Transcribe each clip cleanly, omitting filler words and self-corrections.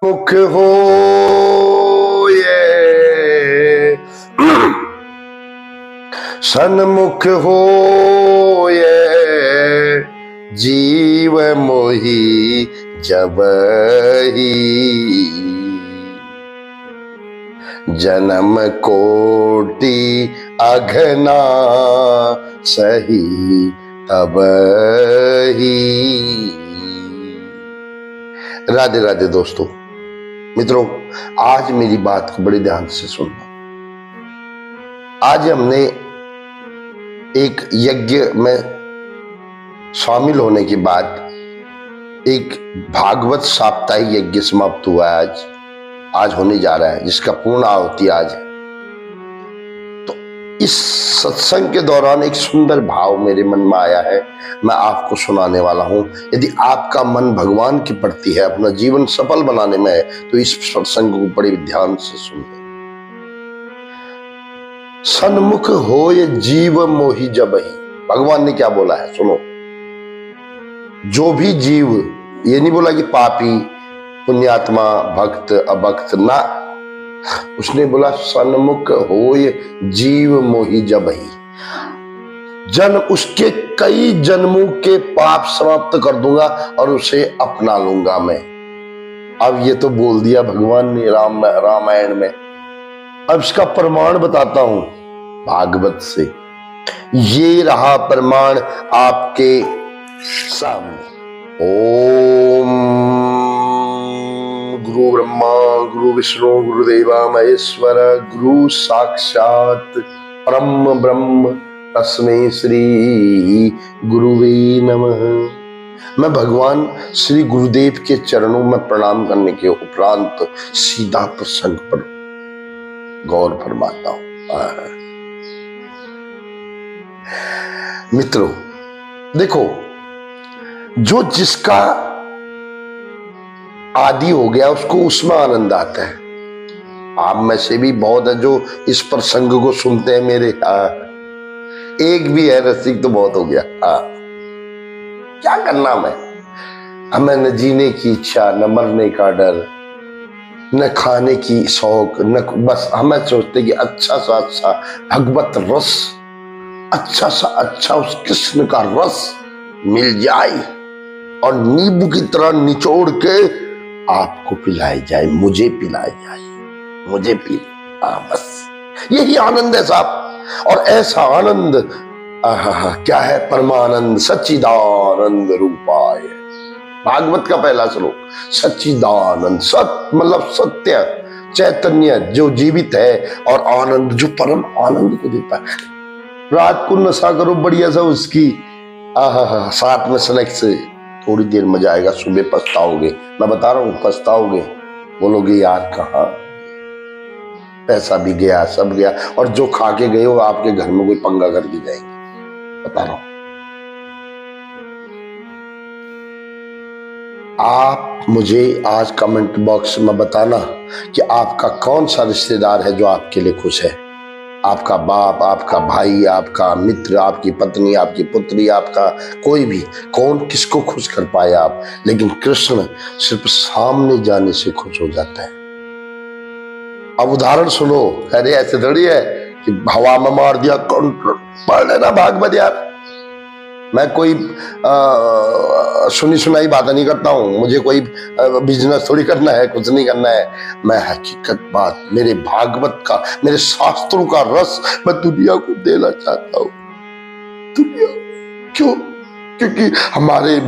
मुख हो ये सन्मुख हो ये जीव मोही जबही जन्म कोटि अघना सही तबही। राधे राधे दोस्तों, मित्रों, आज मेरी बात को बड़े ध्यान से सुनना। आज हमने एक यज्ञ में शामिल होने के बाद एक भागवत साप्ताहिक यज्ञ समाप्त हुआ है। आज होने जा रहा है, जिसका पूर्ण आहुति आज है। तो इस सत्संग के दौरान एक सुंदर भाव मेरे मन में आया है, मैं आपको सुनाने वाला हूं। यदि आपका मन भगवान के प्रति है, अपना जीवन सफल बनाने में है, तो इस सत्संग को बड़े ध्यान से सुनिए। सन्मुख हो ये जीव मोहि जबहि। भगवान ने क्या बोला है, सुनो। जो भी जीव, ये नहीं बोला कि पापी, पुण्यात्मा, भक्त, अभक्त, ना। उसने बोला सन्मुख हो ये जीव मोहि जबहि। जन्म उसके कई जन्मों के पाप समाप्त कर दूंगा और उसे अपना लूंगा मैं। अब ये तो बोल दिया भगवान ने रामायण में। अब इसका प्रमाण बताता हूं भागवत से। ये रहा प्रमाण आपके सामने। ओम गुरु ब्रह्मा गुरु विष्णु गुरुदेवा महेश्वर, गुरु साक्षात परम ब्रह्म तस्मै श्री गुरुवे नमः। मैं भगवान श्री गुरुदेव के चरणों में प्रणाम करने के उपरांत सीधा प्रसंग पर गौर फरमाता हूं। मित्रों देखो, जो जिसका आदि हो गया उसको उसमें आनंद आता है। आप में से भी बहुत है जो इस प्रसंग को सुनते हैं मेरे। एक भी है रसिक तो बहुत हो गया। क्या करना मैं, हमें न जीने की इच्छा, न मरने का डर, न खाने की शौक, न बस हमें सोचते कि अच्छा सा अच्छा भगवत रस, अच्छा सा अच्छा उस कृष्ण का रस मिल जाए और नींबू की तरह निचोड़ के आपको पिलाई जाए, मुझे पिलाई जाए, मुझे पी। बस यही आनंद है साहब। और ऐसा आनंद क्या है, परमानंद सच्चिदानंद रूपाय। भागवत का पहला श्लोक, सच्चिदानंद। सत मतलब सत्य, चैतन्य जो जीवित है, और आनंद जो परम आनंद को देता है। रात को नशा करो बढ़िया सा उसकी, साथ में स्नैक्स, थोड़ी देर मजा आएगा, सुबह पछताओगे। मैं बता रहा हूं, पछताओगे, बोलोगे यार कहाँ, पैसा भी गया, सब गया। और जो खा के गए हो आपके घर में कोई पंगा करके जाएंगे, बता रहा हूं। आप मुझे आज कमेंट बॉक्स में बताना कि आपका कौन सा रिश्तेदार है जो आपके लिए खुश है। आपका बाप, आपका भाई, आपका मित्र, आपकी पत्नी, आपकी पुत्री, आपका कोई भी, कौन किसको खुश कर पाए आप। लेकिन कृष्ण सिर्फ सामने जाने से खुश हो जाता है। अब उदाहरण सुनो। अरे ऐसे थोड़ी है कि हवा में मार दिया, पढ़ लेना भागवत यार। मैं कोई सुनी सुनाई बात नहीं करता हूं, मुझे कोई बिजनेस थोड़ी करना है, कुछ नहीं करना है। मैं हकीकत बात, मेरे भागवत का, मेरे शास्त्रों का रस मैं दुनिया को देना चाहता हूं। दुनिया क्यों? क्योंकि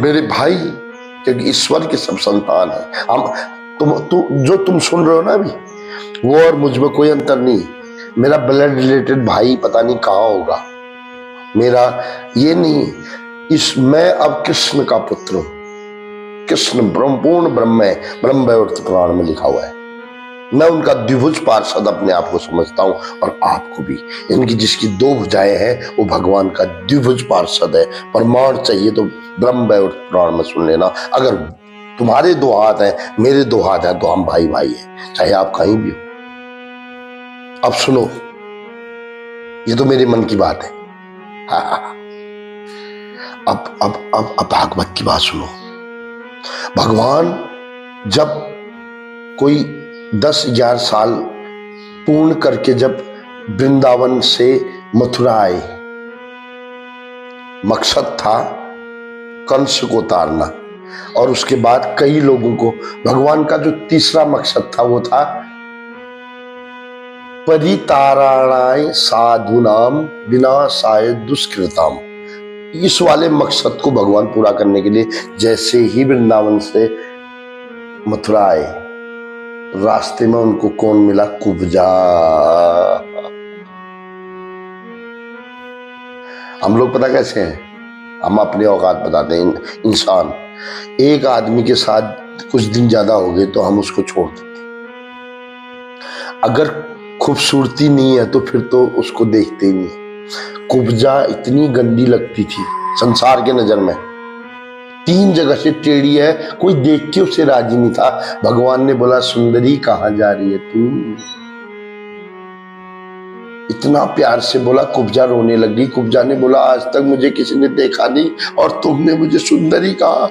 मेरे भाई, क्योंकि ईश्वर के सब संतान है हम। जो तुम सुन रहे हो ना अभी, वो और मुझ में कोई अंतर नहीं। मेरा ब्लड रिलेटेड भाई पता नहीं कहाँ होगा, मेरा ये नहीं। मैं अब कृष्ण का पुत्र हूं। कृष्ण पूर्ण ब्रह्म है, ब्रह्म वैवर्त पुराण में लिखा हुआ है। मैं उनका द्विभुज पार्षद अपने आप को समझता हूं, और आपको भी। इनकी जिसकी दो भुजाएं हैं वो भगवान का द्विभुज पार्षद है। प्रमाण चाहिए तो ब्रह्म वैवर्त पुराण में सुन लेना। अगर तुम्हारे दो हाथ हैं, मेरे दो हाथ हैं, तो हम भाई भाई हैं, चाहे आप कहीं भी हो। अब सुनो, ये तो मेरे मन की बात है। अब भागवत की बात सुनो। भगवान जब कोई 10-11 साल पूर्ण करके जब वृंदावन से मथुरा आए, मकसद था कंस को उतारना। और उसके बाद कई लोगों को, भगवान का जो तीसरा मकसद था वो था परितारणाय साधुनाम विनाशाय दुष्कृताम। इस वाले मकसद को भगवान पूरा करने के लिए जैसे ही वृंदावन से मथुरा आए, रास्ते में उनको कौन मिला? कुब्जा। हम लोग पता कैसे हैं? हम अपनी औकात बताते हैं। इंसान एक आदमी के साथ कुछ दिन ज्यादा हो गए तो हम उसको छोड़ देते। अगर खूबसूरती नहीं है तो फिर तो उसको देखते ही नहीं। कुब्जा इतनी गंदी लगती थी संसार के नजर में, 3 जगह से टेढ़ी है, कोई देख के उसे राजी नहीं था। भगवान ने बोला, सुंदरी कहाँ जा रही है तू? इतना प्यार से बोला, कुब्जा रोने लगी। कुब्जा ने बोला, आज तक मुझे किसी ने देखा नहीं और तुमने मुझे सुंदरी कहा।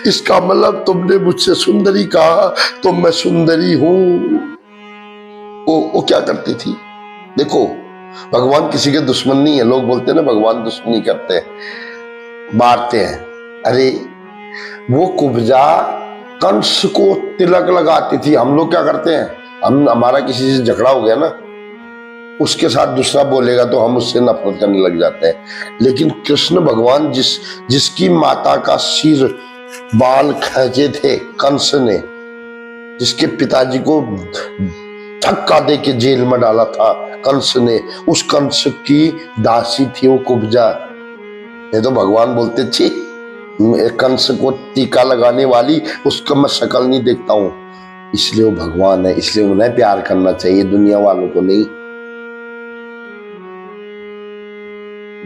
इसका मतलब तुमने मुझसे सुंदरी कहा तो मैं सुंदरी हूं। वो क्या करती थी? देखो, भगवान किसी के दुश्मन नहीं है। लोग बोलते हैं ना भगवान दुश्मनी करते हैं, मारते हैं। अरे वो कुब्जा कंस को तिलक लगाती थी। हम लोग क्या करते हैं? हमारा किसी से झगड़ा हो गया ना, उसके साथ दूसरा बोलेगा तो हम उससे नफरत करने लग जाते हैं। लेकिन कृष्ण भगवान जिसकी माता का सिर बाल खींचे थे कंस ने, जिसके पिताजी को धक्का दे के जेल में डाला था कंस ने, उस कंस की दासी थी वो कुब्जा। ये तो भगवान बोलते थे, कंस को टीका लगाने वाली, उसका मैं शक्ल नहीं देखता हूं। इसलिए वो भगवान है, इसलिए उन्हें प्यार करना चाहिए, दुनिया वालों को नहीं।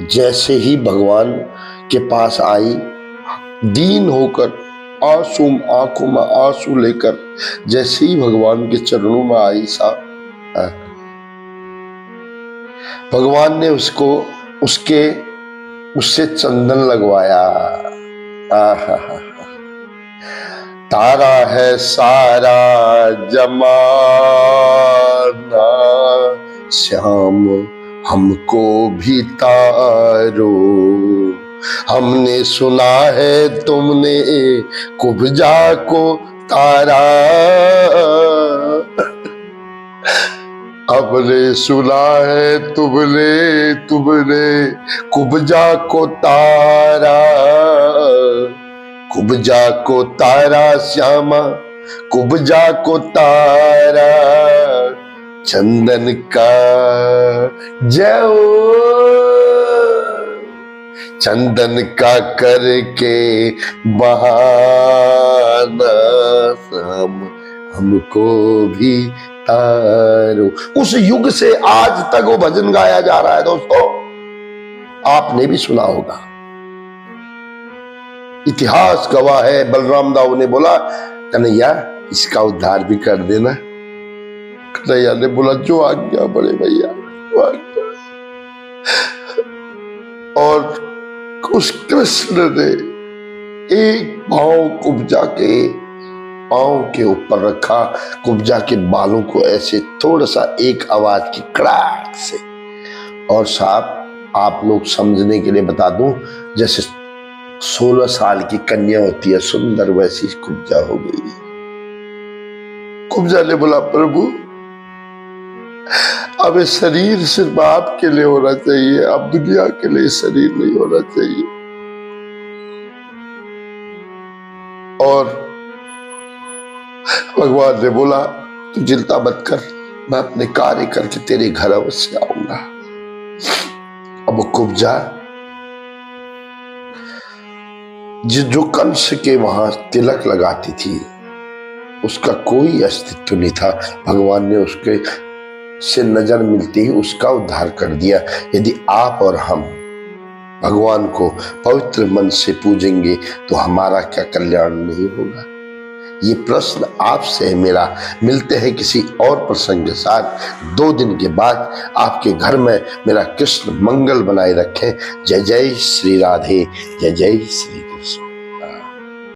जैसे ही भगवान के पास आई, दीन होकर आंखों में आंसू लेकर जैसे ही भगवान के चरणों में आई भगवान ने उससे चंदन लगवाया। तारा है सारा जमाना, श्याम हमको भी तारो। हमने सुना है तुमने कुब्जा को तारा, हमने सुना है तुमने कुब्जा को तारा। कुब्जा को तारा श्यामा, कुब्जा को तारा, चंदन का जय, चंदन का करके बहाना, हमको भी तारो। उस युग से आज तक वो भजन गाया जा रहा है दोस्तों, आपने भी सुना होगा। इतिहास गवाह है। बलराम दाऊ ने बोला, कन्हैया इसका उद्धार भी कर देना। कन्हैया ने बोला, जो आज्ञा बड़े भैया, जो आज्ञा। और उस कृष्ण ने एक पांव कुब्जा के पांव के ऊपर रखा, कुब्जा के बालों को ऐसे थोड़ा सा एक आवाज की कड़ाक से। और साहब आप लोग समझने के लिए बता दूं, जैसे 16 साल की कन्या होती है सुंदर, वैसी कुब्जा हो गई। कुब्जा ने बोला, प्रभु अब ये शरीर सिर्फ आपके लिए होना चाहिए, अब दुनिया के लिए शरीर नहीं होना चाहिए। और भगवान ने बोला, तू चिंता मत कर, मैं अपने कार्य करके तेरे घर अवश्य आऊंगा। अब कुब्जा जो कंस के वहां तिलक लगाती थी, उसका कोई अस्तित्व नहीं था। भगवान ने उसके से नजर मिलते ही उसका उद्धार कर दिया। यदि आप और हम भगवान को पवित्र मन से पूजेंगे तो हमारा क्या कल्याण नहीं होगा? ये प्रश्न आपसे है मेरा। मिलते हैं किसी और प्रसंग के साथ 2 दिन के बाद। आपके घर में मेरा कृष्ण मंगल बनाए रखें। जय जय श्री राधे, जय जय श्री कृष्ण।